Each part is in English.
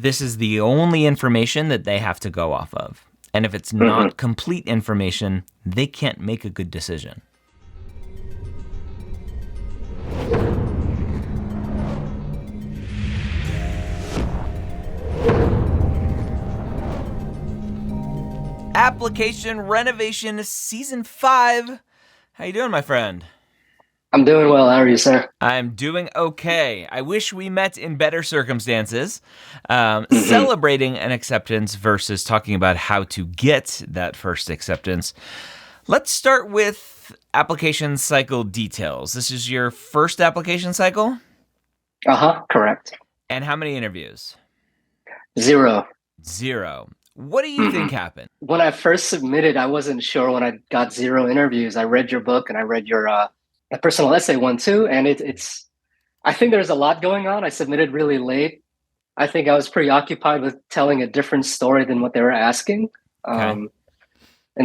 this is the only information that they have to go off of. And if it's not complete information, they can't make a good decision. Application Renovation Season 5. How you doing, my friend? I'm doing well. How are you, sir? I'm doing okay. I wish we met in better circumstances. Celebrating an acceptance versus talking about how to get that first acceptance. Let's start with application cycle details. This is your first application cycle? Correct. And how many interviews? 0. What do you think happened? When I first submitted, I wasn't sure when I got 0 interviews. I read your book and I read your a personal essay one too, and it's. I think there's a lot going on. I submitted really late. I think I was preoccupied with telling a different story than what they were asking, and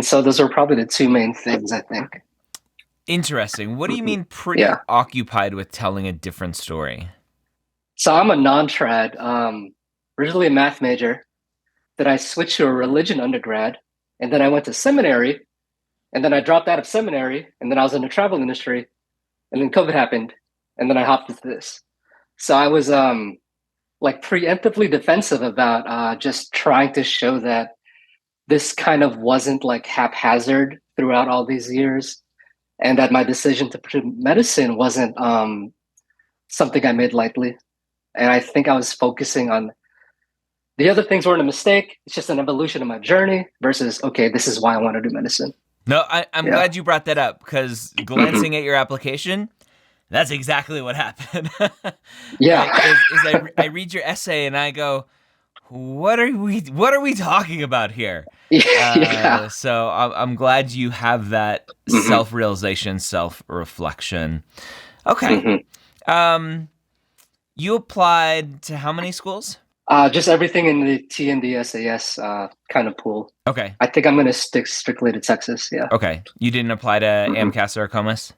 so those are probably the 2 main things, I think. Interesting. What do you mean preoccupied with telling a different story? So I'm a non-trad, originally a math major. Then I switched to a religion undergrad, and then I went to seminary, and then I dropped out of seminary, and then I was in the travel industry. And then COVID happened, and then I hopped into this. So I was like preemptively defensive about just trying to show that this kind of wasn't like haphazard throughout all these years, and that my decision to pursue medicine wasn't something I made lightly. And I think I was focusing on the other things weren't a mistake. It's just an evolution of my journey versus, okay, this is why I want to do medicine. No, I'm glad you brought that up, because glancing at your application, that's exactly what happened. I read your essay and I go, what are we talking about here? So I'm glad you have that self-realization, self-reflection. Okay. You applied to how many schools? Just everything in the TMD SAS kind of pool. Okay. I think I'm going to stick strictly to Texas, yeah. Okay. You didn't apply to AMCAS or COMAS?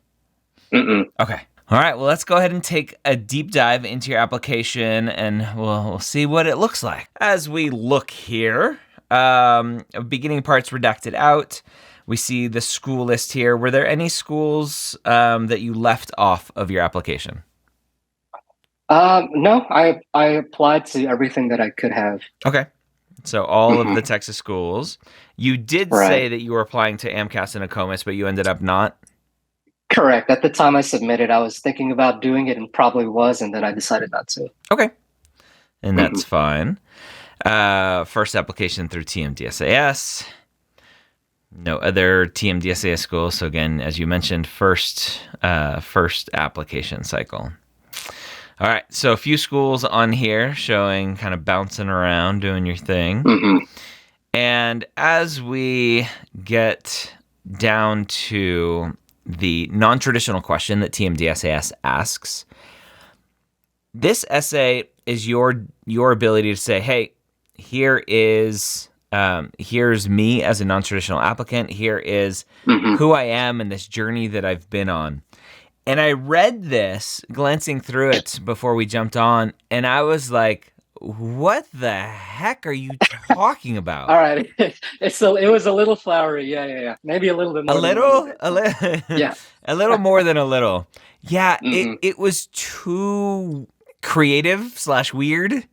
Okay. All right. Well, let's go ahead and take a deep dive into your application, and we'll see what it looks like. As we look here, beginning part's redacted out. We see the school list here. Were there any schools that you left off of your application? No, I applied to everything that I could have. Okay. So all of the Texas schools. You did say that you were applying to AMCAS and ACOMAS, but you ended up not? Correct. At the time I submitted, I was thinking about doing it and probably was, and then I decided not to. Okay. And that's fine. First application through TMDSAS. No other TMDSAS schools. So again, as you mentioned, first application cycle. All right, so a few schools on here showing kind of bouncing around, doing your thing. And as we get down to the non-traditional question that TMDSAS asks, this essay is your ability to say, hey, here's me as a non-traditional applicant. Here is who I am and this journey that I've been on. And I read this, glancing through it before we jumped on, and I was like, what the heck are you talking about? All right. It was a little flowery. Yeah. Maybe a little bit more. A little? Yeah. A little more than a little. Yeah, it was too creative / weird.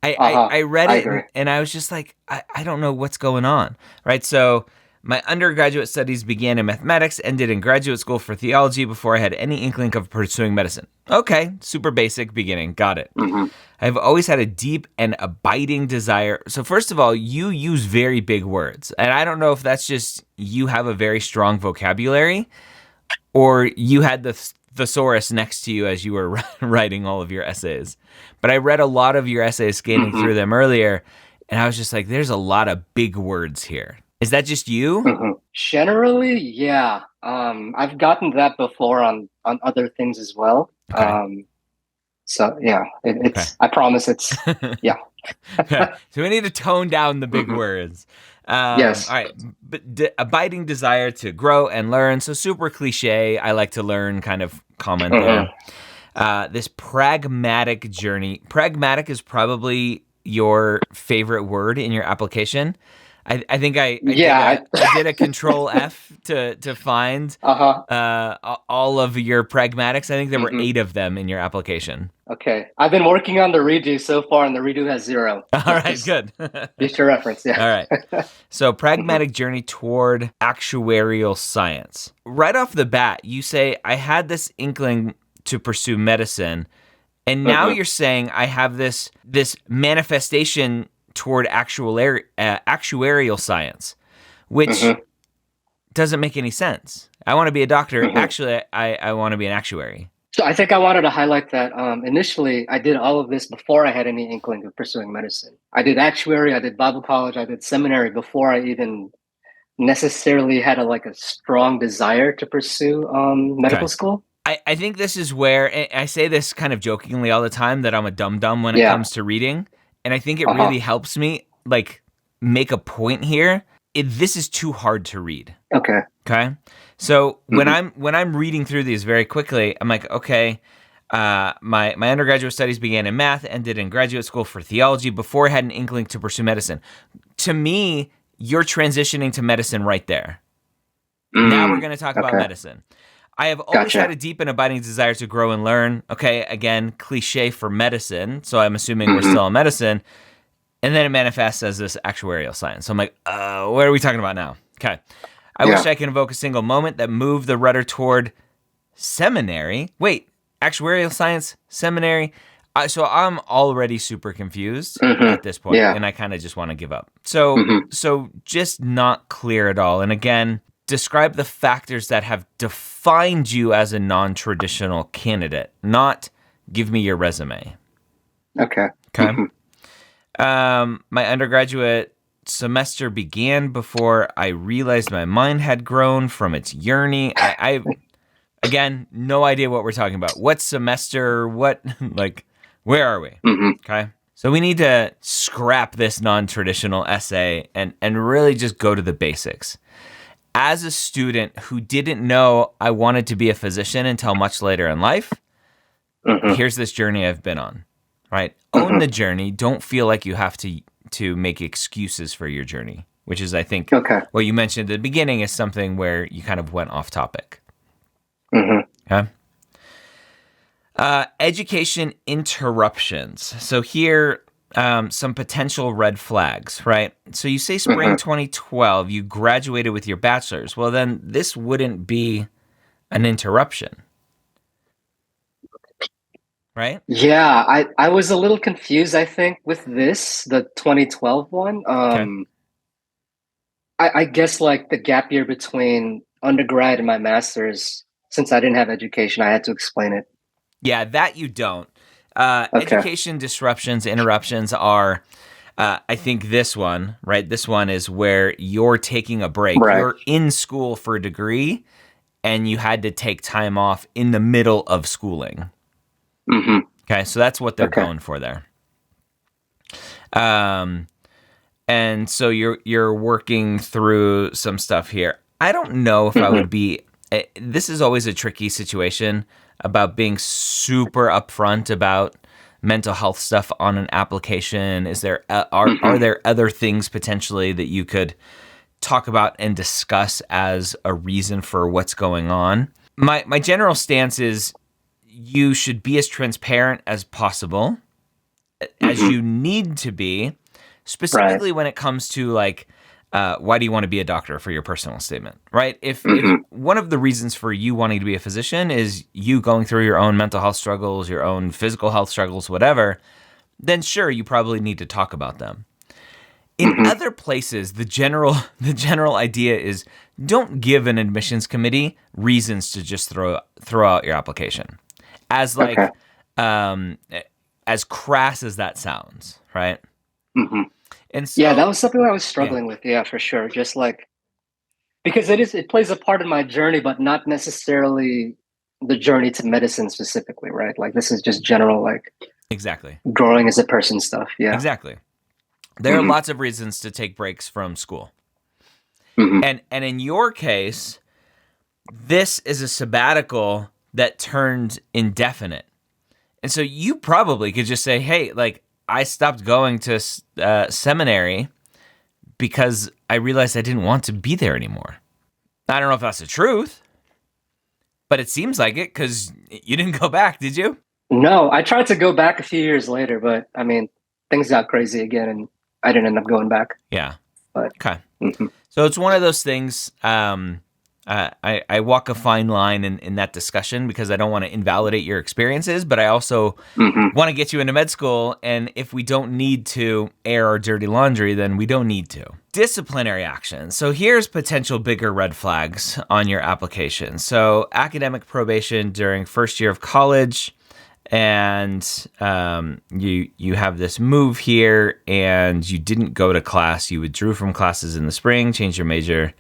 I read it and I was just like, I don't know what's going on, right? So my undergraduate studies began in mathematics, ended in graduate school for theology before I had any inkling of pursuing medicine. Okay, super basic beginning, got it. I've always had a deep and abiding desire. So first of all, you use very big words. And I don't know if that's just you have a very strong vocabulary or you had the thesaurus next to you as you were writing all of your essays. But I read a lot of your essays, scanning through them earlier, and I was just like, there's a lot of big words here. Is that just you? Generally, yeah. I've gotten that before on other things as well. Okay. So yeah, it's. I promise it's. Yeah. Okay. So we need to tone down the big words. Yes. All right. But abiding desire to grow and learn. So super cliche. I like to learn kind of comment there. This pragmatic journey. Pragmatic is probably your favorite word in your application. I think I Yeah. did a control F to find all of your pragmatics. I think there were 8 of them in your application. Okay. I've been working on the redo so far, and the redo has 0. All right, good. Future reference, yeah. All right. So, pragmatic journey toward actuarial science. Right off the bat, you say, I had this inkling to pursue medicine, and now you're saying I have this manifestation toward actuarial science, which doesn't make any sense. I want to be a doctor. Actually, I want to be an actuary. So I think I wanted to highlight that initially I did all of this before I had any inkling of pursuing medicine. I did actuary, I did Bible college, I did seminary before I even necessarily had a strong desire to pursue medical school. I think this is where, I say this kind of jokingly all the time, that I'm a dum-dum when it comes to reading. And I think it really helps me make a point here. This is too hard to read. Okay. So when I'm reading through these very quickly, I'm like, okay, my undergraduate studies began in math, ended in graduate school for theology before I had an inkling to pursue medicine. To me, you're transitioning to medicine right there. Now we're going to talk about medicine. I have always had a deep and abiding desire to grow and learn. Okay, again, cliche for medicine, so I'm assuming we're still in medicine. And then it manifests as this actuarial science. So I'm like, what are we talking about now? Okay. I wish I could invoke a single moment that moved the rudder toward seminary. Wait, actuarial science, seminary? So I'm already super confused at this point, and I kind of just want to give up. So just not clear at all. And again, describe the factors that have defined you as a non-traditional candidate, not give me your resume. Okay. My undergraduate semester began before I realized my mind had grown from its yearning. I again, no idea what we're talking about. What semester? What, where are we? Okay. So we need to scrap this non-traditional essay and really just go to the basics. As a student who didn't know I wanted to be a physician until much later in life, here's this journey I've been on, right? Own the journey. Don't feel like you have to make excuses for your journey, which is, I think, what you mentioned at the beginning is something where you kind of went off topic. Okay. Education interruptions. So here, some potential red flags, right? So you say spring 2012, you graduated with your bachelor's. Well, then this wouldn't be an interruption, right? Yeah, I was a little confused, I think, with the 2012 one. I guess the gap year between undergrad and my master's, since I didn't have education, I had to explain it. Yeah, that you don't. Education disruptions, interruptions are, I think this one, right? This one is where you're taking a break. Right. You're in school for a degree, and you had to take time off in the middle of schooling. Okay, so that's what they're going for there. And so you're working through some stuff here. I don't know if I would be. This is always a tricky situation about being super upfront about mental health stuff on an application. Is there are there other things potentially that you could talk about and discuss as a reason for what's going on? My general stance is you should be as transparent as possible, as you need to be, specifically when it comes to why do you want to be a doctor for your personal statement, right? If one of the reasons for you wanting to be a physician is you going through your own mental health struggles, your own physical health struggles, whatever, then sure, you probably need to talk about them. In other places, the general idea is don't give an admissions committee reasons to just throw out your application. As as crass as that sounds, right? And so, that was something I was struggling with. Yeah, for sure. Just because it plays a part in my journey, but not necessarily the journey to medicine specifically, right? This is just general, exactly growing as a person stuff. Yeah, exactly. There are lots of reasons to take breaks from school, and in your case, this is a sabbatical that turned indefinite, and so you probably could just say, "Hey, I stopped going to seminary because I realized I didn't want to be there anymore. I don't know if that's the truth, but it seems like it because you didn't go back, did you? No, I tried to go back a few years later, but I mean, things got crazy again, and I didn't end up going back. Yeah. But Okay. So it's one of those things. I walk a fine line in that discussion because I don't want to invalidate your experiences, but I also want to get you into med school. And if we don't need to air our dirty laundry, then we don't need to. Disciplinary action. So here's potential bigger red flags on your application. So academic probation during first year of college. And you have this move here, and you didn't go to class. You withdrew from classes in the spring, changed your major,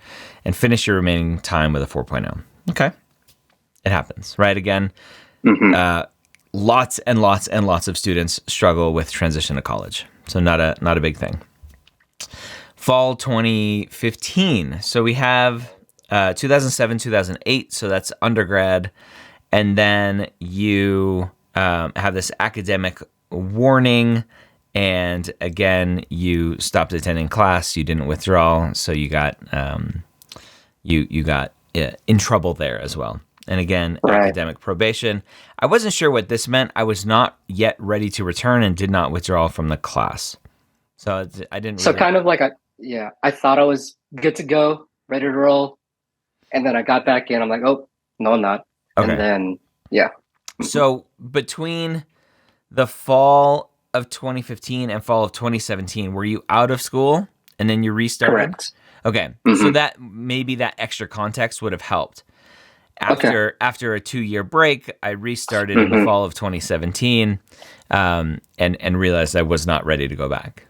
and finished your remaining time with a 4.0. Okay, it happens, right? Again, lots and lots and lots of students struggle with transition to college, so not a big thing. Fall 2015. So we have 2007, 2008. So that's undergrad, and then you have this academic warning, and again, you stopped attending class, you didn't withdraw, so you got you got in trouble there as well. And again, academic probation. I wasn't sure what this meant. I was not yet ready to return and did not withdraw from the class. So I didn't. So kind of like I thought I was good to go, ready to roll, and then I got back in. I'm like, oh no, I'm not. Okay. And then yeah. So between the fall of 2015 and fall of 2017, were you out of school and then you restarted? Correct. Okay. So that maybe that extra context would have helped. After a 2-year break, I restarted in the fall of 2017 and realized I was not ready to go back.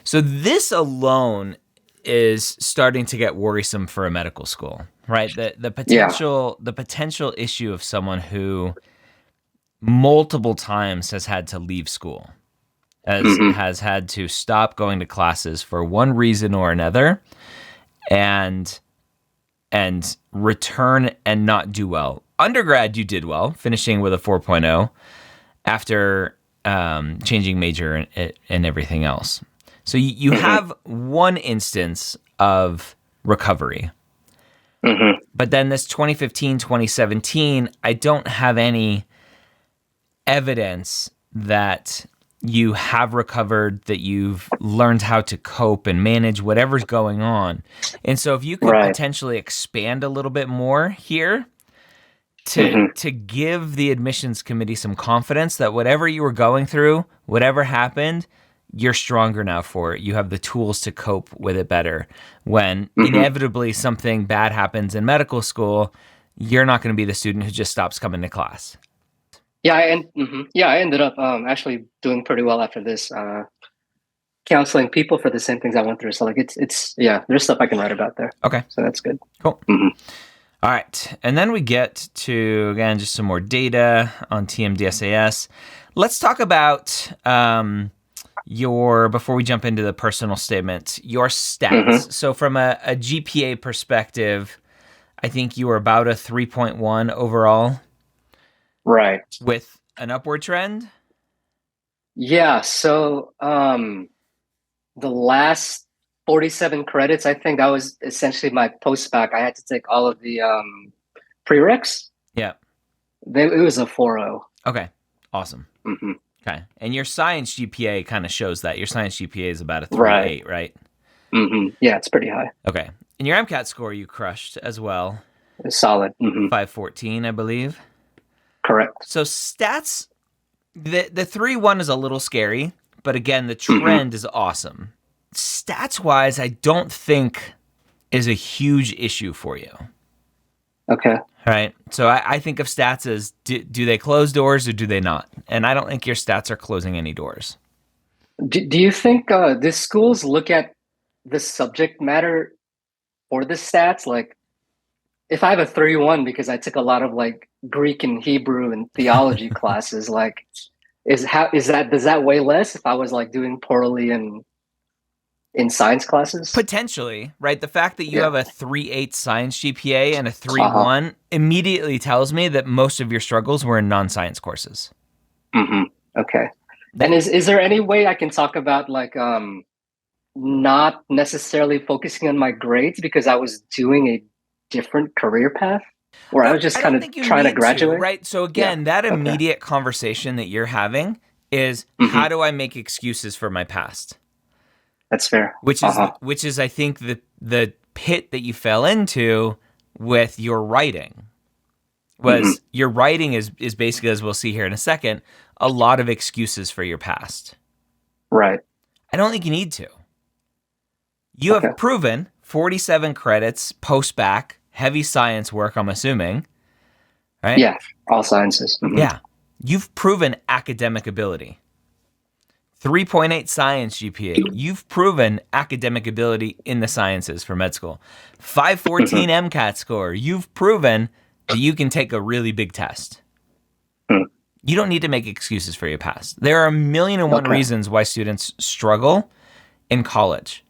So this alone is starting to get worrisome for a medical school, right? The potential issue of someone who multiple times has had to leave school, has had to stop going to classes for one reason or another, and return and not do well. Undergrad, you did well, finishing with a 4.0 after changing major and everything else. So you have one instance of recovery. But then this 2015, 2017, I don't have any evidence that you have recovered, that you've learned how to cope and manage whatever's going on. And so if you could potentially expand a little bit more here to give the admissions committee some confidence that whatever you were going through, whatever happened, you're stronger now for it. You have the tools to cope with it better. When inevitably something bad happens in medical school, you're not going to be the student who just stops coming to class. Yeah, I ended up actually doing pretty well after this, counseling people for the same things I went through. So like it's there's stuff I can write about there. Okay, so that's good. Cool. All right, and then we get to again just some more data on TMDSAS. Let's talk about before we jump into the personal statement, your stats. So from a GPA perspective, I think you were about a 3.1 overall. Right. With an upward trend? Yeah. So the last 47 credits, I think that was essentially my post-bac. I had to take all of the prereqs. Yeah. It was a 4.0. Okay. Awesome. Okay. And your science GPA kind of shows that. Your science GPA is about a 3.8, right? Yeah, it's pretty high. Okay. And your MCAT score you crushed as well. It's solid. 514, I believe. Correct. So stats, the 3.1 is a little scary, but again, the trend is awesome. Stats-wise, I don't think is a huge issue for you. Okay. Right. So I think of stats as do they close doors or do they not? And I don't think your stats are closing any doors. Do you think the schools look at the subject matter for the stats? Like, if I have a 3.1 because I took a lot of like Greek and Hebrew and theology classes, like, does that weigh less if I was like doing poorly in science classes? Potentially, right? The fact that you have a 3.8 science GPA and a 3.1 immediately tells me that most of your struggles were in non-science courses. Okay. And is there any way I can talk about like not necessarily focusing on my grades because I was doing a different career path, or I was just I kind don't of think you trying to need to, graduate? right? So Yeah. again, that Okay. immediate conversation that you're having is Hmm. how do I make excuses for my past? That's fair. Which is Uh-huh. I think the pit that you fell into with your writing. Hmm. Was your writing is basically, as we'll see here in a second, a lot of excuses for your past. Right. I don't think you need to. You Okay. have proven 47 credits post-bac, heavy science work, I'm assuming, right? Yeah. All sciences. Hmm. Yeah. You've proven academic ability. 3.8 science GPA. You've proven academic ability in the sciences for med school. 514 Hmm. MCAT score. You've proven that you can take a really big test. Hmm. You don't need to make excuses for your past. There are a million and one Okay. reasons why students struggle in college.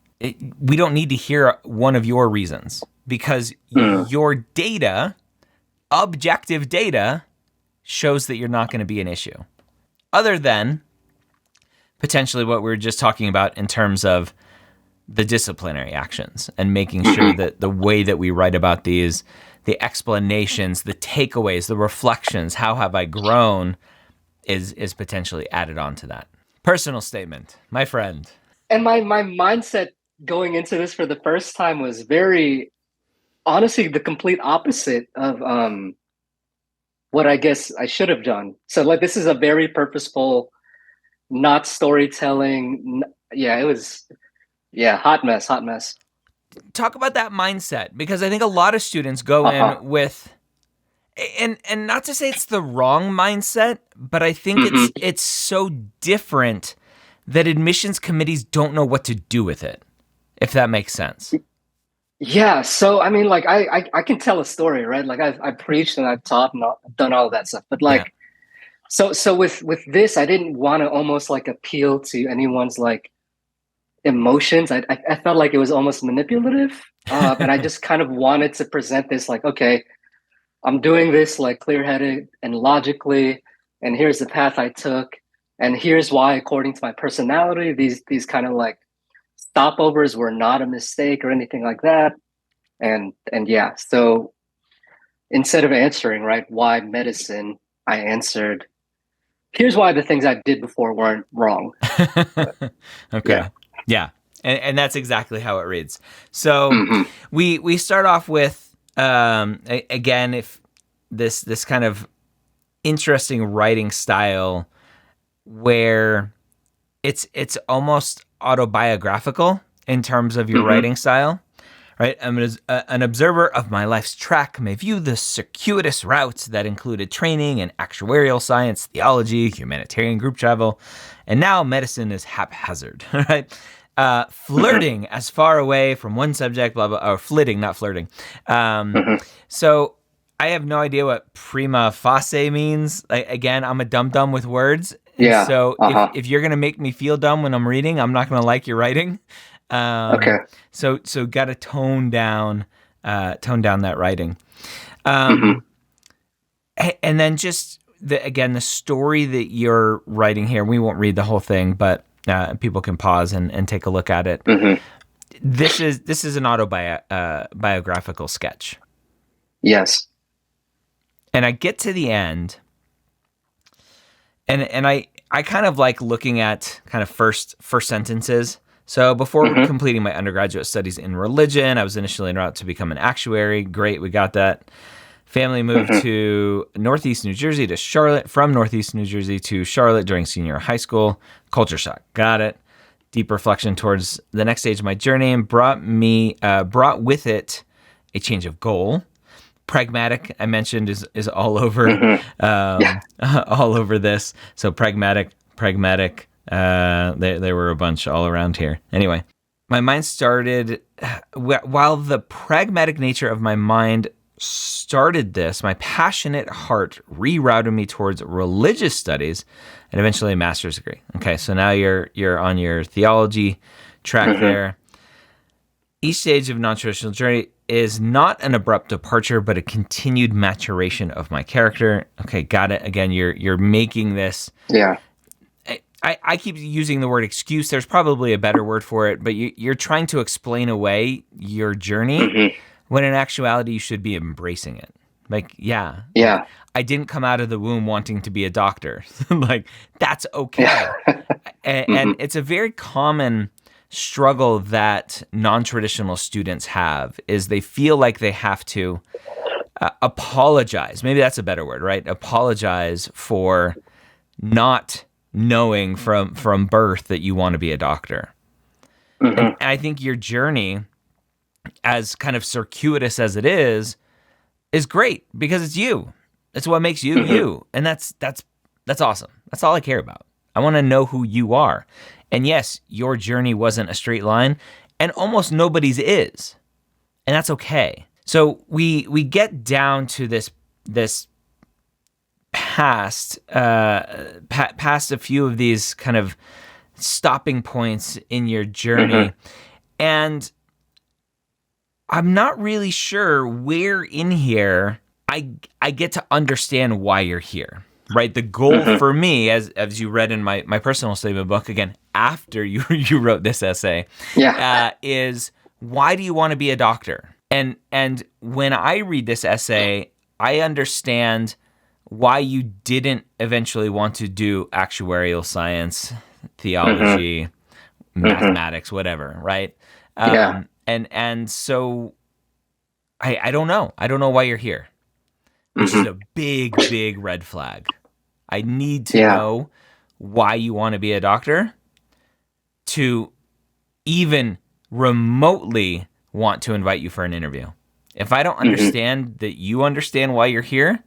We don't need to hear one of your reasons because Mm. your data, objective data, shows that you're not going to be an issue. Other than potentially what we were just talking about in terms of the disciplinary actions and making sure that the way that we write about these, the explanations, the takeaways, the reflections, how have I grown, is potentially added on to that. Personal statement, my friend. And my mindset going into this for the first time was very honestly the complete opposite of what I guess I should have done. So like this is a very purposeful, not storytelling. Yeah, it was hot mess, hot mess. Talk about that mindset because I think a lot of students go Uh-huh. in with and not to say it's the wrong mindset, but I think Hmm. it's so different that admissions committees don't know what to do with it, if that makes sense. Yeah, so I mean, like I can tell a story, right? Like I preached and I've taught and done all of that stuff, but Yeah. like so with this, I didn't want to almost like appeal to anyone's like emotions. I felt like it was almost manipulative, and I just kind of wanted to present this like, okay, I'm doing this like clear-headed and logically, and here's the path I took, and here's why, according to my personality, these kind of like stopovers were not a mistake or anything like that. And yeah, so instead of answering, right, why medicine, I answered, here's why the things I did before weren't wrong. But yeah. Okay. Yeah. And that's exactly how it reads. So Hmm. we start off with again, if this kind of interesting writing style where it's almost autobiographical in terms of your Hmm. writing style, right? An observer of my life's track may view the circuitous routes that included training in actuarial science, theology, humanitarian group travel, and now medicine is haphazard, right? Flirting as far away from one subject, blah, blah, or flitting, not flirting. Hmm. So I have no idea what prima facie means. Like, again, I'm a dum-dum with words. And Yeah. so Uh-huh. if you're going to make me feel dumb when I'm reading, I'm not going to like your writing. Okay. So got to tone down that writing. Hmm. And then just the story that you're writing here, we won't read the whole thing, but people can pause and take a look at it. Hmm. This is an autobiographical sketch. Yes. And I get to the end, and I kind of like looking at kind of first sentences. So before Hmm. completing my undergraduate studies in religion, I was initially en route to become an actuary. Great, we got that. Family moved Hmm. to Northeast New Jersey to Charlotte, from Northeast New Jersey to Charlotte during senior high school. Culture shock, got it. Deep reflection towards the next stage of my journey and brought with it a change of goal. Pragmatic, I mentioned, is all over, Hmm. Yeah. all over this. So pragmatic. There were a bunch all around here. Anyway, my mind started while the pragmatic nature of my mind started this. My passionate heart rerouted me towards religious studies and eventually a master's degree. Okay, so now you're on your theology track Hmm. there. Each stage of non-traditional journey is not an abrupt departure, but a continued maturation of my character. Okay, got it. Again, you're making this Yeah. I keep using the word excuse. There's probably a better word for it, but you're trying to explain away your journey when in actuality you should be embracing it. Like, Yeah. I didn't come out of the womb wanting to be a doctor. Like, that's okay. Yeah. And it's a very common struggle that non-traditional students have is they feel like they have to apologize. Maybe that's a better word, right? Apologize for not knowing from birth that you want to be a doctor. And I think your journey, as kind of circuitous as it is great because it's you. It's what makes you you. And that's awesome. That's all I care about. I want to know who you are. And yes, your journey wasn't a straight line, and almost nobody's is. And that's okay. So we get down to this past a few of these kind of stopping points in your journey. And I'm not really sure where in here I get to understand why you're here, right? The goal for me, as you read in my personal statement book, again, after you wrote this essay, is why do you want to be a doctor? And when I read this essay, I understand why you didn't eventually want to do actuarial science, theology, mathematics, whatever, right? And so I don't know. I don't know why you're here, which is a big, big red flag. I need to know why you want to be a doctor to even remotely want to invite you for an interview. If I don't understand that you understand why you're here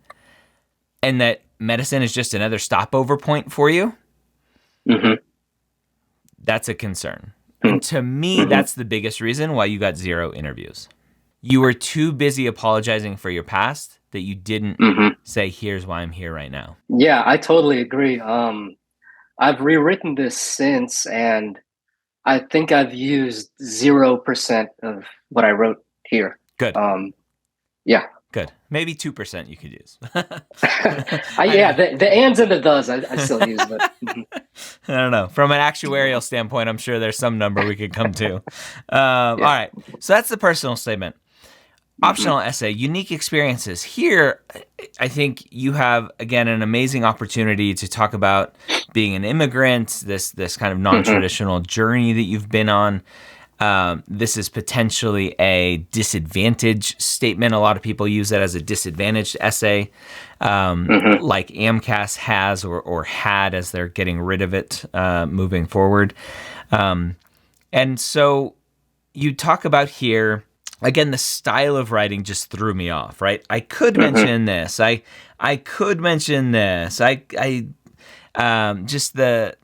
and that medicine is just another stopover point for you, that's a concern. And to me, that's the biggest reason why you got 0 interviews. You were too busy apologizing for your past that you didn't say, here's why I'm here right now. Yeah, I totally agree. I've rewritten this since, and I think I've used 0% of what I wrote here. Good. Yeah. Good. Maybe 2% you could use. The ands and the does I still use, but I don't know. From an actuarial standpoint, I'm sure there's some number we could come to. All right. So that's the personal statement. Optional essay, unique experiences. Here, I think you have, again, an amazing opportunity to talk about being an immigrant, this kind of non-traditional journey that you've been on. This is potentially a disadvantage statement. A lot of people use it as a disadvantaged essay, like AMCAS has or had as they're getting rid of it moving forward. And so you talk about here, again, the style of writing just threw me off, right? I could mention this. I could mention this. Just the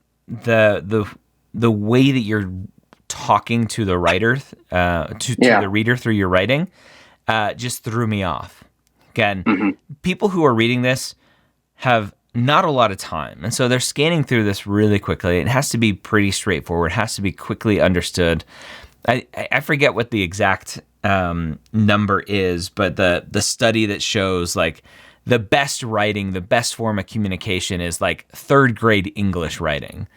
way that you're talking to the writer, to the reader through your writing, just threw me off. Again, people who are reading this have not a lot of time, and so they're scanning through this really quickly. It has to be pretty straightforward. It has to be quickly understood. I forget what the exact number is, but the study that shows like the best writing, the best form of communication is like 3rd grade English writing.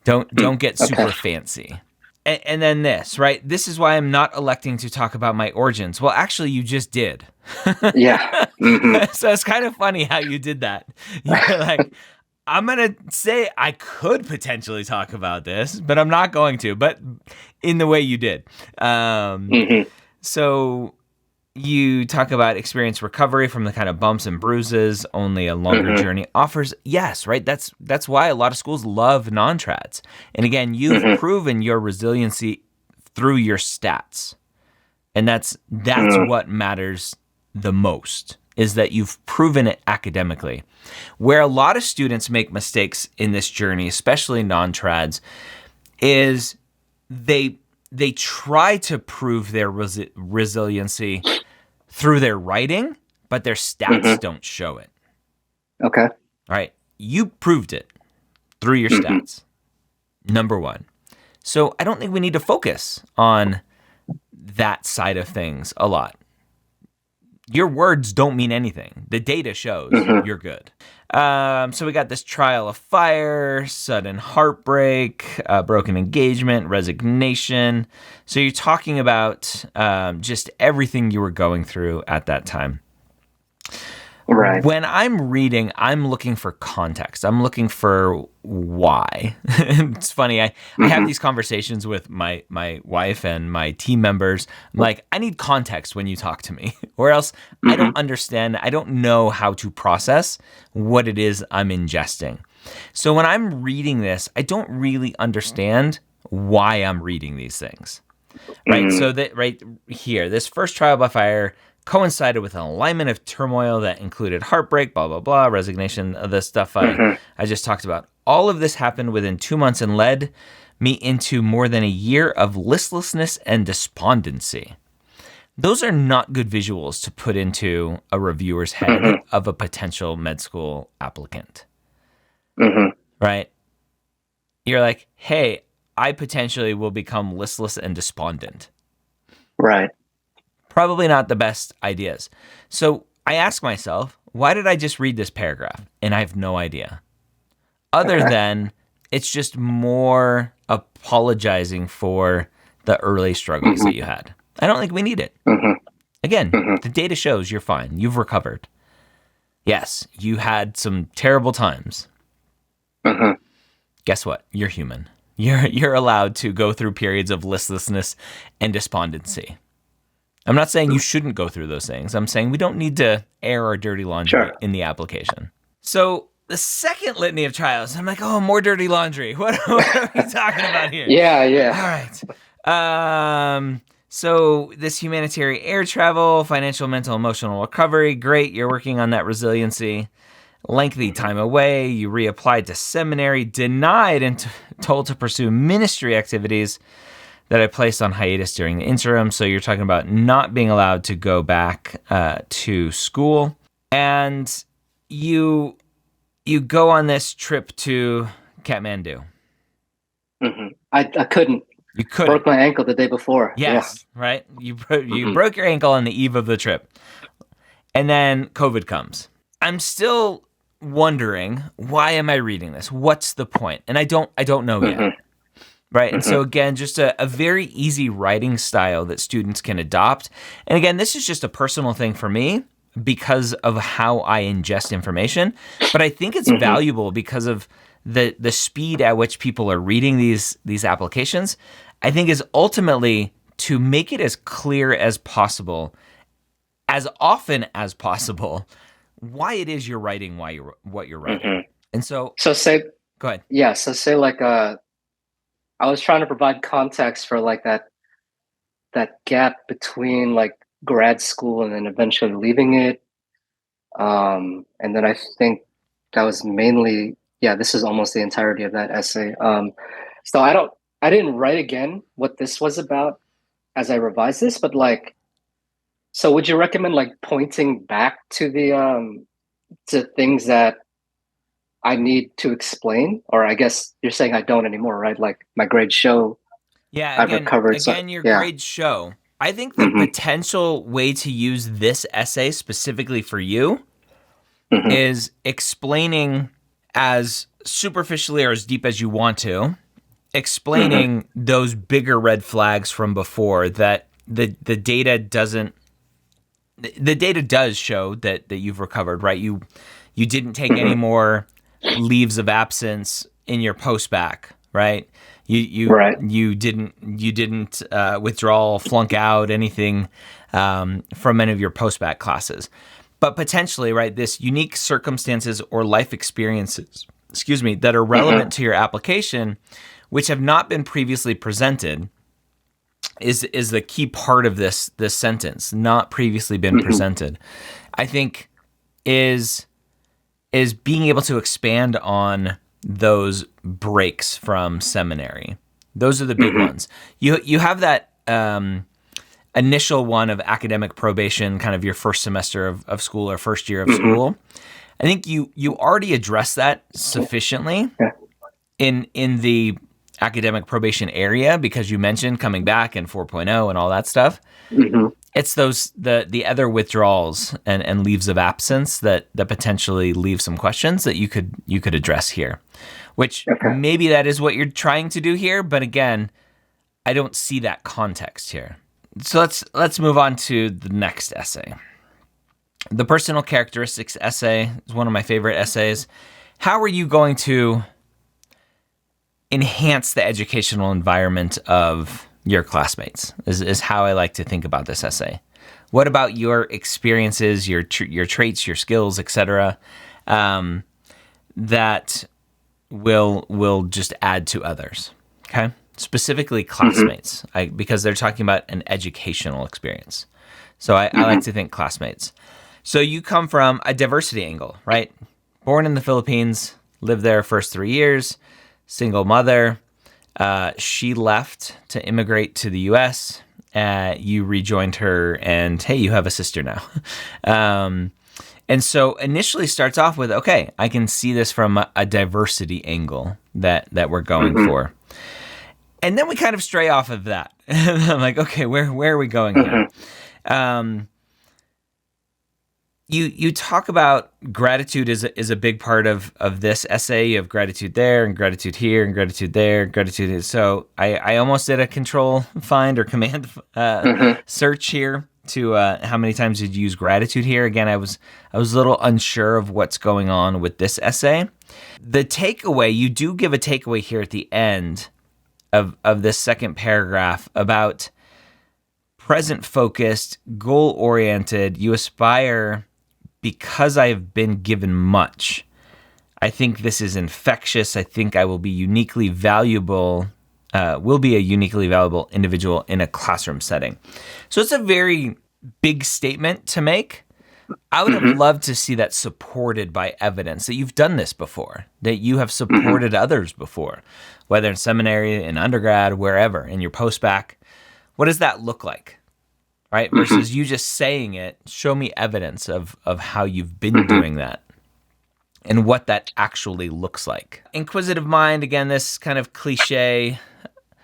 Don't get super fancy. And then this, right? This is why I'm not electing to talk about my origins. Well, actually, you just did. So it's kind of funny how you did that. You're like, I'm going to say I could potentially talk about this, but I'm not going to, but in the way you did. So you talk about experience recovery from the kind of bumps and bruises, only a longer journey offers. Yes, right? That's why a lot of schools love non-trads. And again, you've proven your resiliency through your stats. And that's what matters the most, is that you've proven it academically. Where a lot of students make mistakes in this journey, especially non-trads, is they try to prove their resiliency through their writing, but their stats don't show it. Okay. All right. You proved it through your stats. Number one. So I don't think we need to focus on that side of things a lot. your words don't mean anything. The data shows you're good. So we got this trial of fire, sudden heartbreak, broken engagement, resignation. So you're talking about just everything you were going through at that time. Right. When I'm reading, I'm looking for context. I'm looking for why. It's funny. I have these conversations with my wife and my team members. I'm like, I need context when you talk to me, or else I don't understand. I don't know how to process what it is I'm ingesting. So when I'm reading this, I don't really understand why I'm reading these things. Right. So that right here, this first trial by fire coincided with an alignment of turmoil that included heartbreak, blah, blah, blah, resignation, the stuff I just talked about. All of this happened within 2 months and led me into more than a year of listlessness and despondency. Those are not good visuals to put into a reviewer's head of a potential med school applicant. Right? You're like, hey, I potentially will become listless and despondent. Right. Probably not the best ideas. So I ask myself, why did I just read this paragraph? And I have no idea. Other than it's just more apologizing for the early struggles that you had. I don't think we need it. Again, the data shows you're fine. You've recovered. Yes, you had some terrible times. Guess what? You're human. You're allowed to go through periods of listlessness and despondency. I'm not saying you shouldn't go through those things. I'm saying we don't need to air our dirty laundry in the application. So the second litany of trials, I'm like, oh, more dirty laundry. What are we talking about here? Yeah. All right. So this humanitarian air travel, financial, mental, emotional recovery, great. You're working on that resiliency. Lengthy time away. You reapplied to seminary, denied and told to pursue ministry activities that I placed on hiatus during the interim. So you're talking about not being allowed to go back to school. And you go on this trip to Kathmandu. I couldn't. You couldn't. Broke my ankle the day before. Yes, right? You broke your ankle on the eve of the trip. And then COVID comes. I'm still wondering, why am I reading this? What's the point? And I don't know yet. Right. And so again, just a very easy writing style that students can adopt. And again, this is just a personal thing for me because of how I ingest information. But I think it's valuable because of the speed at which people are reading these applications. I think is ultimately to make it as clear as possible, as often as possible, why it is you're writing, what you're writing. And so say, go ahead. Yeah. So say like I was trying to provide context for like that gap between like grad school and then eventually leaving it. And then I think that was mainly, this is almost the entirety of that essay. So I didn't write again what this was about as I revised this, but like, so would you recommend like pointing back to the, to things that I need to explain, or I guess you're saying I don't anymore, right? Like my grades show. Yeah, I've recovered. Your grades show. I think the potential way to use this essay specifically for you is explaining as superficially or as deep as you want to, explaining those bigger red flags from before that the data doesn't. The data does show that you've recovered, right? You didn't take any more leaves of absence in your post-bac, right? You didn't withdraw, flunk out anything from any of your post-bac classes. But potentially, right, this unique circumstances or life experiences, that are relevant to your application, which have not been previously presented, is the key part of this sentence. Not previously been presented, I think, is being able to expand on those breaks from seminary. Those are the big ones. You have that initial one of academic probation, kind of your first semester of school or first year of school. I think you already addressed that sufficiently in the academic probation area because you mentioned coming back and 4.0 and all that stuff. it's those the other withdrawals and leaves of absence that potentially leave some questions that you could address here, which maybe that is what you're trying to do here, but again, I don't see that context here. So let's move on to the next essay. The personal characteristics essay is one of my favorite essays. How are you going to enhance the educational environment of your classmates is how I like to think about this essay. What about your experiences, your traits, your skills, etc., that will just add to others? Okay, specifically classmates, because they're talking about an educational experience. So I like to think classmates. So you come from a diversity angle, right? Born in the Philippines, lived there first 3 years, single mother. She left to immigrate to the U.S. You rejoined her, and hey, you have a sister now. And so initially starts off with, okay, I can see this from a diversity angle that we're going for. And then we kind of stray off of that. I'm like, okay, where are we going here? You talk about gratitude is a big part of this essay. You have gratitude there and gratitude here and gratitude there, gratitude here. So I almost did a control find or command search here to how many times did you use gratitude here. Again, I was a little unsure of what's going on with this essay. The takeaway, you do give a takeaway here at the end of this second paragraph about present-focused, goal-oriented. You aspire because I have been given much. I think this is infectious. I think I will be uniquely valuable, will be a uniquely valuable individual in a classroom setting. So it's a very big statement to make. I would have loved to see that supported by evidence, that you've done this before, that you have supported others before, whether in seminary, in undergrad, wherever, in your post-bac. What does that look like? Right? Versus you just saying it, show me evidence of how you've been doing that and what that actually looks like. Inquisitive mind, again, this kind of cliche.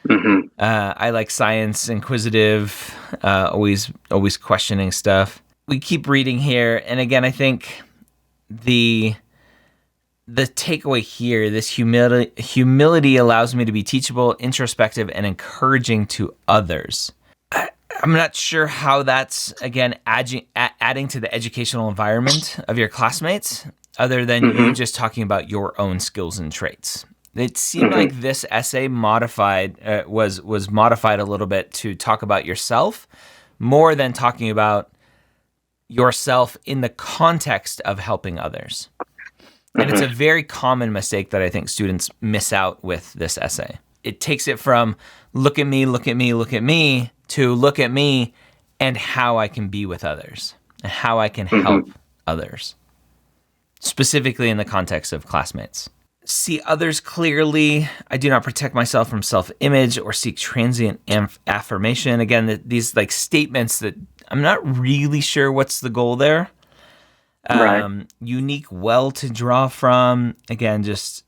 I like science, inquisitive, always questioning stuff. We keep reading here, and again, I think the takeaway here, this humility allows me to be teachable, introspective, and encouraging to others. I'm not sure how that's, again, adding to the educational environment of your classmates, other than you just talking about your own skills and traits. It seemed like this essay was modified a little bit to talk about yourself more than talking about yourself in the context of helping others. And it's a very common mistake that I think students miss out with this essay. It takes it from look at me, look at me, look at me, to look at me and how I can be with others and how I can help others, specifically in the context of classmates. See others clearly. I do not protect myself from self-image or seek transient affirmation. Again, these like statements that I'm not really sure what's the goal there. Right. Unique well to draw from. Again, just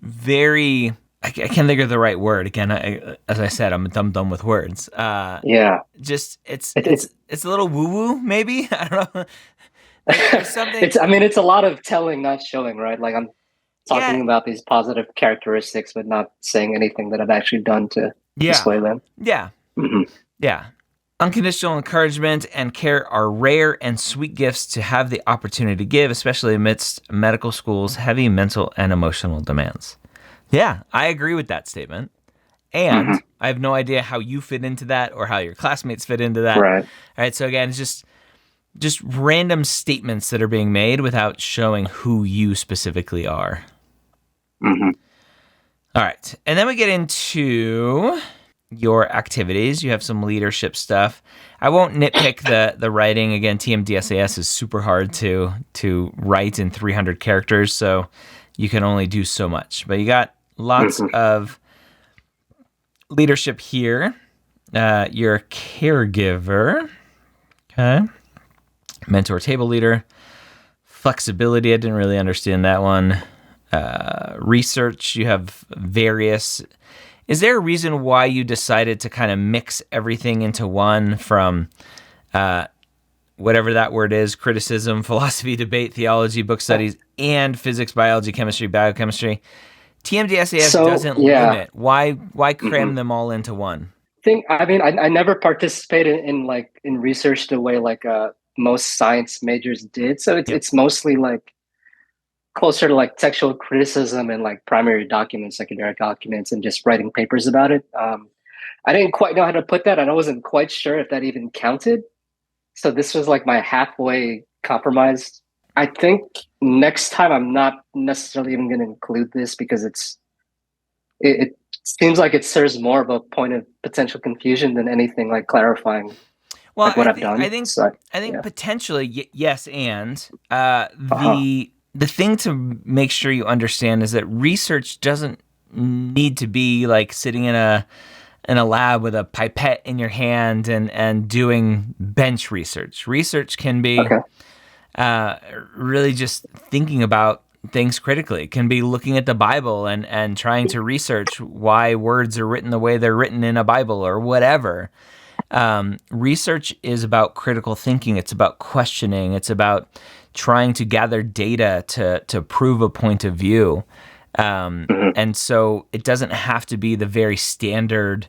very... I can't think of the right word. Again, as I said, I'm dumb with words. Just it's a little woo-woo, maybe. I don't know. There's something. It's a lot of telling, not showing, right? Like I'm talking about these positive characteristics, but not saying anything that I've actually done to display them. Yeah. Yeah. Unconditional encouragement and care are rare and sweet gifts to have the opportunity to give, especially amidst medical school's heavy mental and emotional demands. Yeah, I agree with that statement. And I have no idea how you fit into that or how your classmates fit into that. Right. All right. So again, it's just random statements that are being made without showing who you specifically are. All right. And then we get into your activities. You have some leadership stuff. I won't nitpick the writing. Again, TMDSAS is super hard to write in 300 characters. So you can only do so much. But you got lots of leadership here. You're a caregiver. Okay. Mentor, table leader. Flexibility. I didn't really understand that one. Research. You have various. Is there a reason why you decided to kind of mix everything into one, from whatever that word is, criticism, philosophy, debate, theology, book studies, and physics, biology, chemistry, biochemistry. TMDSAS So doesn't yeah. limit. Why cram Mhm. them all into one? I mean, I never participated in like in research the way like most science majors did. So Yep. it's mostly like closer to like textual criticism and like primary documents, secondary documents, and just writing papers about it. I didn't quite know how to put that, and I wasn't quite sure if that even counted. So this was like my halfway compromise. I think next time I'm not necessarily even going to include this because it seems like it serves more of a point of potential confusion than anything like clarifying Well, like what I've done. So I think yeah. potentially yes, and Uh-huh. the thing to make sure you understand is that research doesn't need to be like sitting in a lab with a pipette in your hand and doing bench research. Research can be Okay. really just thinking about things critically. It can be looking at the Bible and trying to research why words are written the way they're written in a Bible or whatever. Research is about critical thinking. It's about questioning. It's about trying to gather data to prove a point of view. Mhm. And so it doesn't have to be the very standard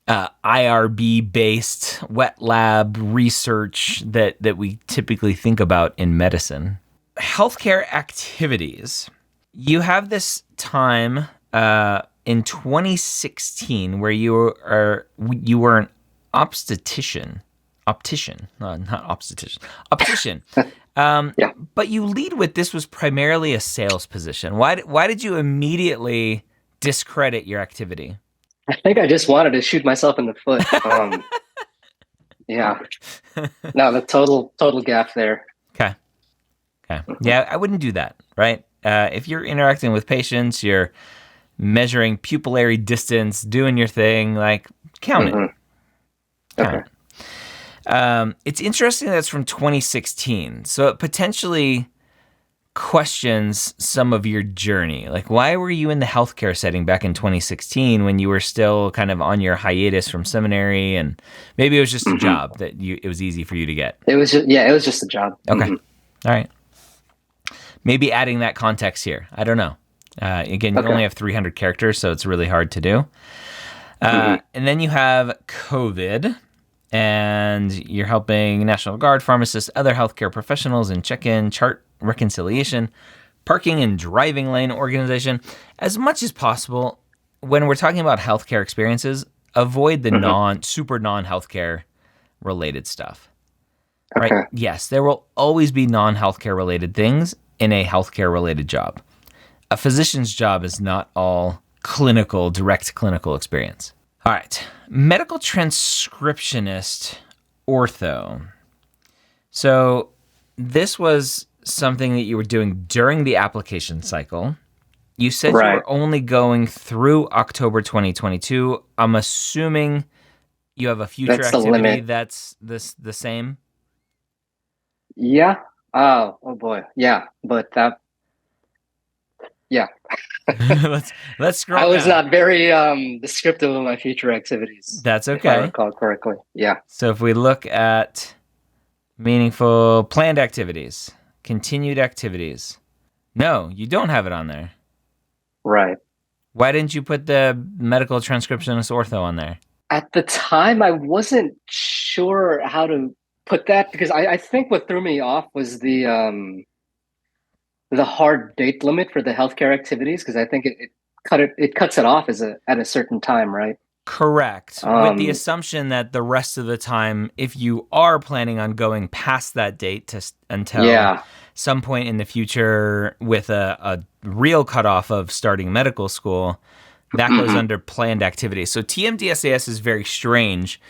IRB based wet lab research that we typically think about in medicine. Healthcare activities. You have this time in 2016 where you were an optician, not optician. Yeah. But you lead with this was primarily a sales position. Why did you immediately discredit your activity? I think I just wanted to shoot myself in the foot. Yeah. No, the total gap there. Okay. Okay. Yeah, I wouldn't do that, right? If you're interacting with patients, you're measuring pupillary distance, doing your thing, like count it. Hmm. Count Okay. it. It's interesting that's from 2016. So it potentially questions some of your journey. Like, why were you in the healthcare setting back in 2016 when you were still kind of on your hiatus from seminary? And maybe it was just a Hmm. job that it was easy for you to get. It was just a job. Okay. Hmm. All right. Maybe adding that context here. I don't know. Again, you Okay. only have 300 characters, so it's really hard to do. Hmm. And then you have COVID, and you're helping National Guard, pharmacists, other healthcare professionals in check-in, chart reconciliation, parking and driving lane organization. As much as possible, when we're talking about healthcare experiences, avoid the Hmm. super non-healthcare related stuff. Right? Okay. Yes, there will always be non-healthcare related things in a healthcare related job. A physician's job is not all direct clinical experience. All right. Medical transcriptionist ortho. So this was something that you were doing during the application cycle. You said you Right. were only going through October 2022. I'm assuming you have a future That's the activity limit. that's the same. Yeah. Oh boy. Yeah. But that, yeah. Let's I scroll was down. not very descriptive of my future activities, That's if I okay. recall correctly. Yeah. So if we look at meaningful planned activities, continued activities. No, you don't have it on there. Right. Why didn't you put the medical transcriptionist ortho on there? At the time, I wasn't sure how to put that because I think what threw me off was the hard date limit for the healthcare activities because I think it cuts it off as a at a certain time, right? Correct. With the Um, assumption that the rest of the time, if you are planning on going past that date until yeah. some point in the future with a real cutoff of starting medical school, that goes Hmm. under planned activities. So TMDSAS is very strange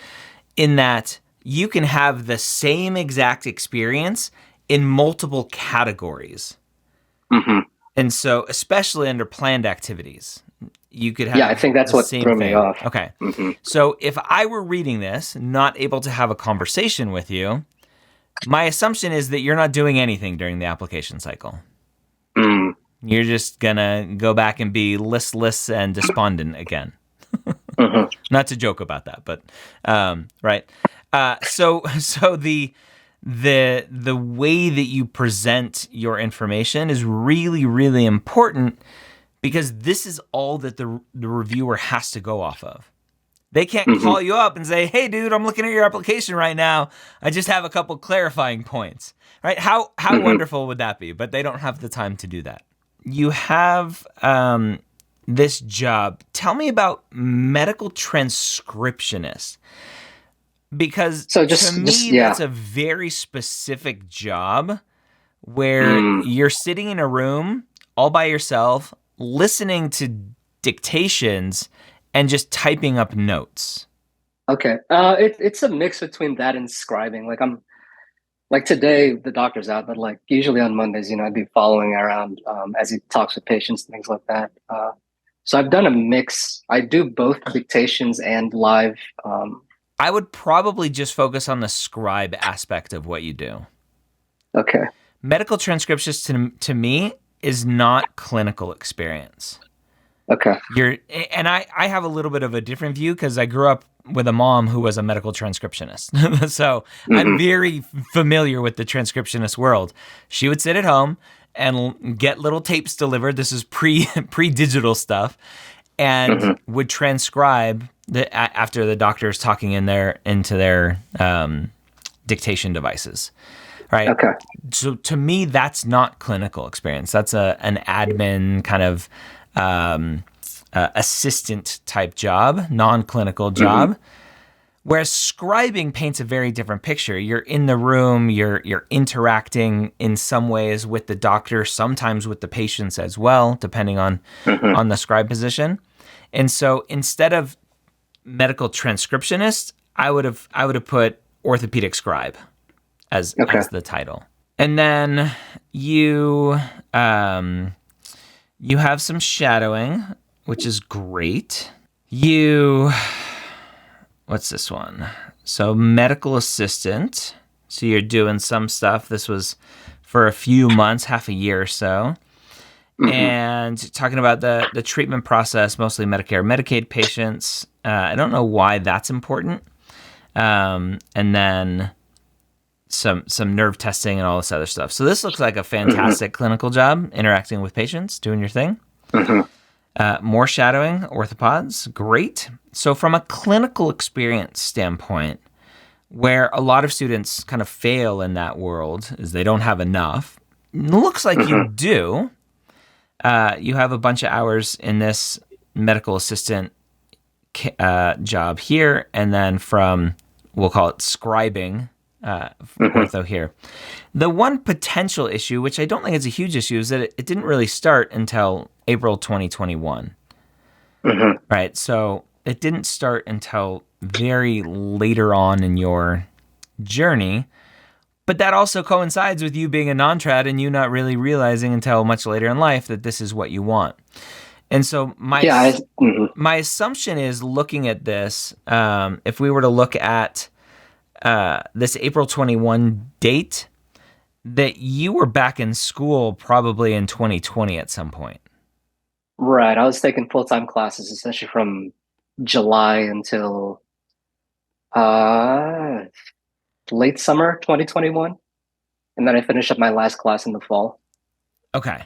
in that you can have the same exact experience in multiple categories. Hmm. And so, especially under planned activities, you could Yeah, I have think that's the what same threw me thing. off. Okay. Hmm. So, if I were reading this, not able to have a conversation with you, my assumption is that you're not doing anything during the application cycle. Mm. You're just going to go back and be listless and despondent again. Not to joke about that, but right. So the way that you present your information is really, really important, because this is all that the reviewer has to go off of. They can't call you up and say, "Hey, dude, I'm looking at your application right now. I just have a couple clarifying points." Right? How wonderful would that be? But they don't have the time to do that. You have this job. Tell me about medical transcriptionist. Because to me, that's a very specific job where you're sitting in a room all by yourself, listening to dictations and just typing up notes. Okay. It's a mix between that and scribing. Like today, the doctor's out, but like usually on Mondays, I'd be following around as he talks with patients and things like that. So I've done a mix. I do both dictations and live. I would probably just focus on the scribe aspect of what you do. Okay. Medical transcriptionist to me is not clinical experience. Okay. I have a little bit of a different view because I grew up with a mom who was a medical transcriptionist. So I'm very familiar with the transcriptionist world. She would sit at home and get little tapes delivered. This is pre-digital stuff, and would transcribe after the doctor is talking into their dictation devices. Right. Okay. So to me, that's not clinical experience. That's an admin kind of assistant type job, non-clinical job. Whereas scribing paints a very different picture. You're in the room, you're interacting in some ways with the doctor, sometimes with the patients as well, depending on the scribe position. And so instead of medical transcriptionist, I would have put orthopedic scribe as the title. And then you have some shadowing, which is great. What's this one? So medical assistant. So you're doing some stuff. This was for a few months, half a year or so. And talking about the treatment process, mostly Medicare, Medicaid patients. I don't know why that's important. And then some nerve testing and all this other stuff. So this looks like a fantastic clinical job, interacting with patients, doing your thing. More shadowing, orthopods, great. So from a clinical experience standpoint, where a lot of students kind of fail in that world is they don't have enough. It looks like you do. You have a bunch of hours in this medical assistant job here, and then from, we'll call it scribing, ortho here. The one potential issue, which I don't think is a huge issue, is that it didn't really start until April 2021. Right? So it didn't start until very later on in your journey. But that also coincides with you being a non-trad and you not really realizing until much later in life that this is what you want. And so my assumption is, looking at this, if we were to look at this April 21 date, that you were back in school probably in 2020 at some point. Right. I was taking full-time classes essentially from July until late summer 2021. And then I finished up my last class in the fall. Okay.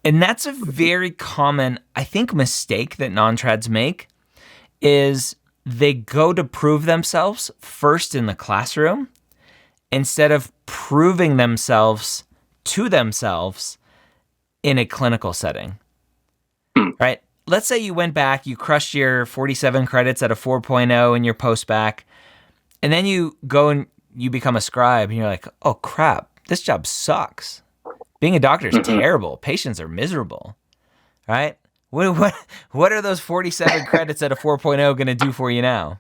And that's a very common, I think, mistake that non-trads make, is they go to prove themselves first in the classroom instead of proving themselves to themselves in a clinical setting. Right? Let's say you went back, you crushed your 47 credits at a 4.0 in your post-bac, and then you go and you become a scribe, and you're like, oh crap, this job sucks. Being a doctor is terrible. Patients are miserable, right? What are those 47 credits at a 4.0 going to do for you now?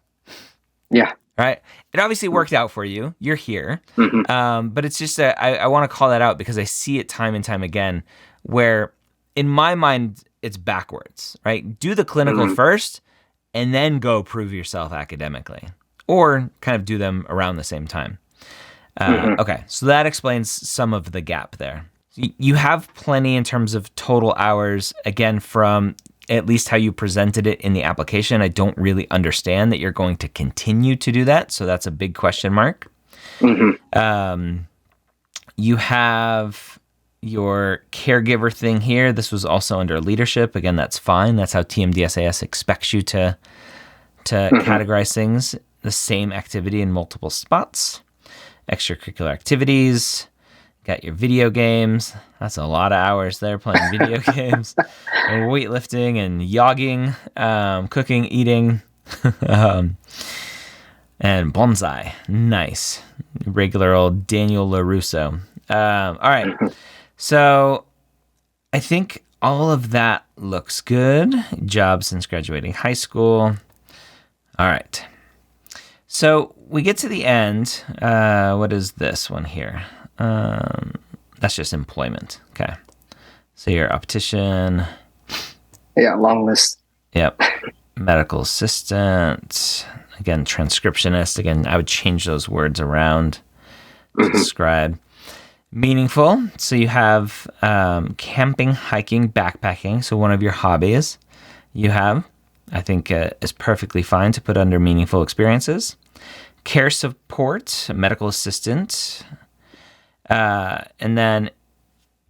Yeah. Right? It obviously worked out for you. You're here. But it's just I want to call that out because I see it time and time again where, in my mind, it's backwards, right? Do the clinical first and then go prove yourself academically, or kind of do them around the same time. Okay, so that explains some of the gap there. You have plenty in terms of total hours, again, from at least how you presented it in the application, I don't really understand that you're going to continue to do that. So that's a big question mark. You have your caregiver thing here. This was also under leadership. Again, that's fine. That's how TMDSAS expects you to categorize things. The same activity in multiple spots. Extracurricular activities. Got your video games. That's a lot of hours there playing video games. And weightlifting and yogging, cooking, eating, and bonsai. Nice. Regular old Daniel LaRusso. All right. So I think all of that looks good. Job since graduating high school. All right. So we get to the end. What is this one here? That's just employment. Okay. So you're a optician. Yeah, long list. Yep. Medical assistant. Again, transcriptionist. Again, I would change those words around to describe. Meaningful. So you have camping, hiking, backpacking. So one of your hobbies you have, I think, is perfectly fine to put under meaningful experiences. Care support, medical assistant. And then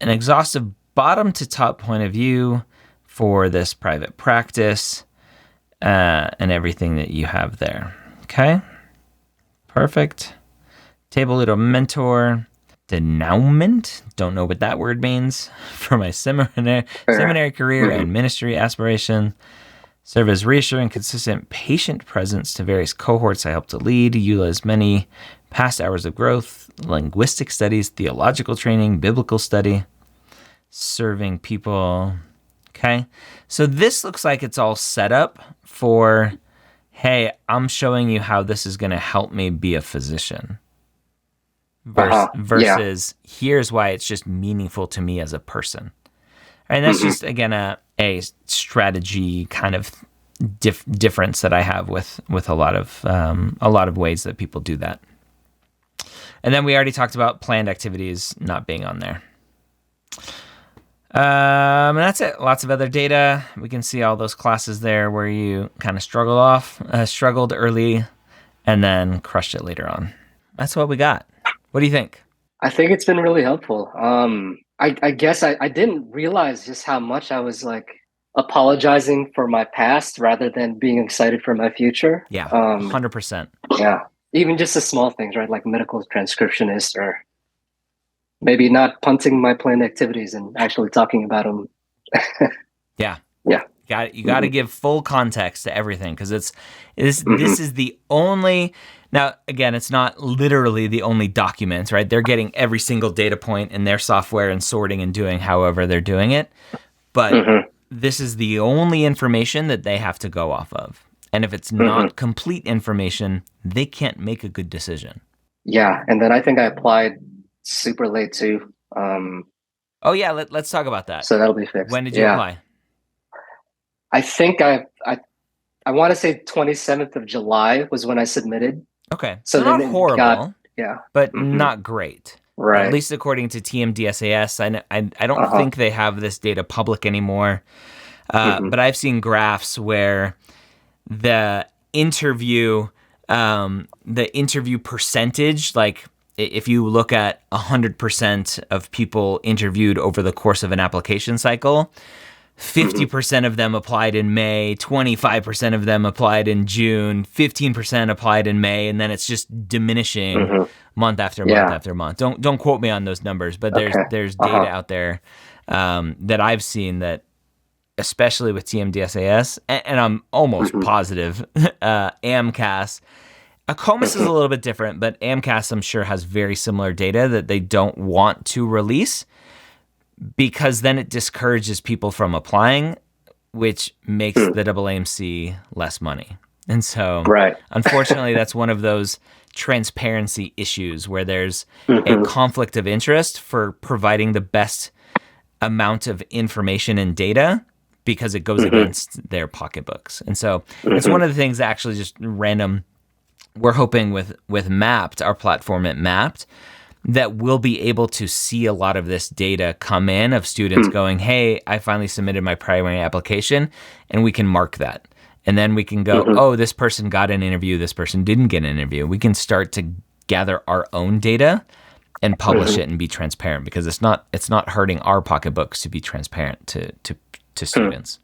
an exhaustive bottom to top point of view for this private practice and everything that you have there. Okay? Perfect. Table leader mentor. Denouement. Don't know what that word means. For my seminary career and ministry aspiration. Serve as reassuring, consistent patient presence to various cohorts I help to lead. Utilize many past hours of growth, linguistic studies, theological training, biblical study, serving people. Okay. So this looks like it's all set up for, hey, I'm showing you how this is going to help me be a physician. Versus here's why it's just meaningful to me as a person. And that's just, again, a strategy kind of difference that I have with a lot of ways that people do that. And then we already talked about planned activities not being on there. And that's it. Lots of other data. We can see all those classes there where you kind of struggled early and then crushed it later on. That's what we got. What do you think? I think it's been really helpful. I guess I didn't realize just how much I was like apologizing for my past rather than being excited for my future. Yeah, 100%. Yeah, even just the small things, right? Like medical transcriptionist, or maybe not punting my planned activities and actually talking about them. Yeah. Yeah. You got to give full context to everything because this is the only. Now, again, it's not literally the only document, right? They're getting every single data point in their software and sorting and doing however they're doing it. But this is the only information that they have to go off of. And if it's not complete information, they can't make a good decision. Yeah. And then I think I applied super late too. Oh, yeah. Let's talk about that. So that'll be fixed. When did you apply? I think I want to say 27th of July was when I submitted. Okay. So not horrible, but not great. Right. At least according to TMDSAS. I don't think they have this data public anymore. But I've seen graphs where the interview percentage, like if you look at 100% of people interviewed over the course of an application cycle, 50% of them applied in May, 25% of them applied in June, 15% applied in May, and then it's just diminishing month after month after month. Don't quote me on those numbers, but there's data out there that I've seen that, especially with TMDSAS, and I'm almost positive AMCAS. ACOMAS is a little bit different, but AMCAS I'm sure has very similar data that they don't want to release, because then it discourages people from applying, which makes the AAMC less money. And so, unfortunately, that's one of those transparency issues where there's a conflict of interest for providing the best amount of information and data because it goes against their pocketbooks. And so it's one of the things that actually just random, we're hoping with Mapped, our platform at Mapped, that we'll be able to see a lot of this data come in of students going, hey, I finally submitted my primary application, and we can mark that. And then we can go, oh, this person got an interview, this person didn't get an interview. We can start to gather our own data and publish it and be transparent, because it's not hurting our pocketbooks to be transparent to students.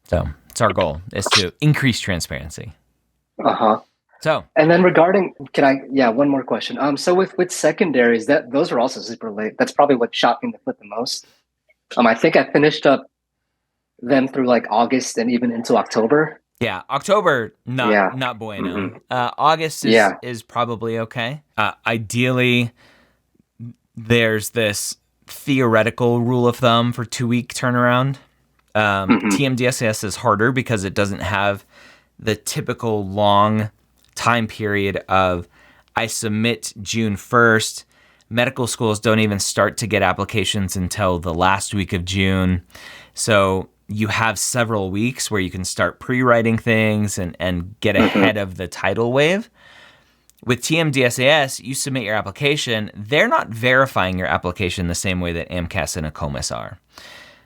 So it's our goal, is to increase transparency. So, and then regarding, one more question. So with secondaries, those are also super late. That's probably what shocked me in the foot the most. I think I finished up them through like August and even into October. Yeah, October, not bueno. August is probably okay. Ideally, there's this theoretical rule of thumb for 2-week turnaround. TMDSAS is harder because it doesn't have the typical long time period of, I submit June 1st. Medical schools don't even start to get applications until the last week of June. So you have several weeks where you can start pre-writing things and get ahead of the tidal wave. With TMDSAS, you submit your application. They're not verifying your application the same way that AMCAS and ACOMAS are.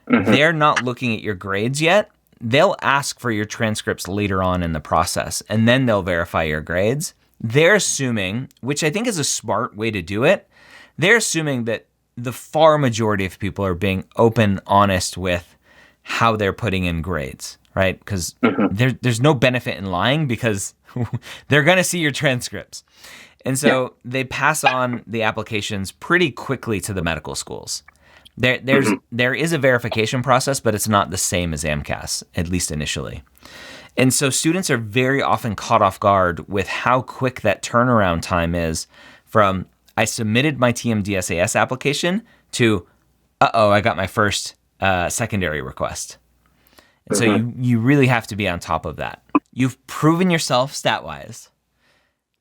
They're not looking at your grades yet. They'll ask for your transcripts later on in the process, and then they'll verify your grades. They're assuming, which I think is a smart way to do it, they're assuming that the far majority of people are being open, honest with how they're putting in grades, right? Because there's no benefit in lying, because they're going to see your transcripts. And so they pass on the applications pretty quickly to the medical schools. There is a verification process, but it's not the same as AMCAS, at least initially. And so students are very often caught off guard with how quick that turnaround time is from, I submitted my TMDSAS application, to, I got my first secondary request. And so you really have to be on top of that. You've proven yourself stat-wise.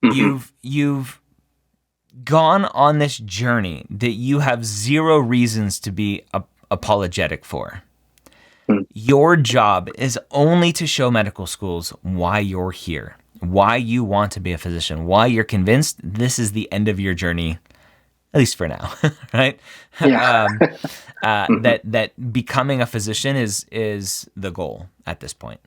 You've gone on this journey that you have zero reasons to be apologetic for. Your job is only to show medical schools why you're here, why you want to be a physician, why you're convinced this is the end of your journey, at least for now, right? That becoming a physician is the goal at this point.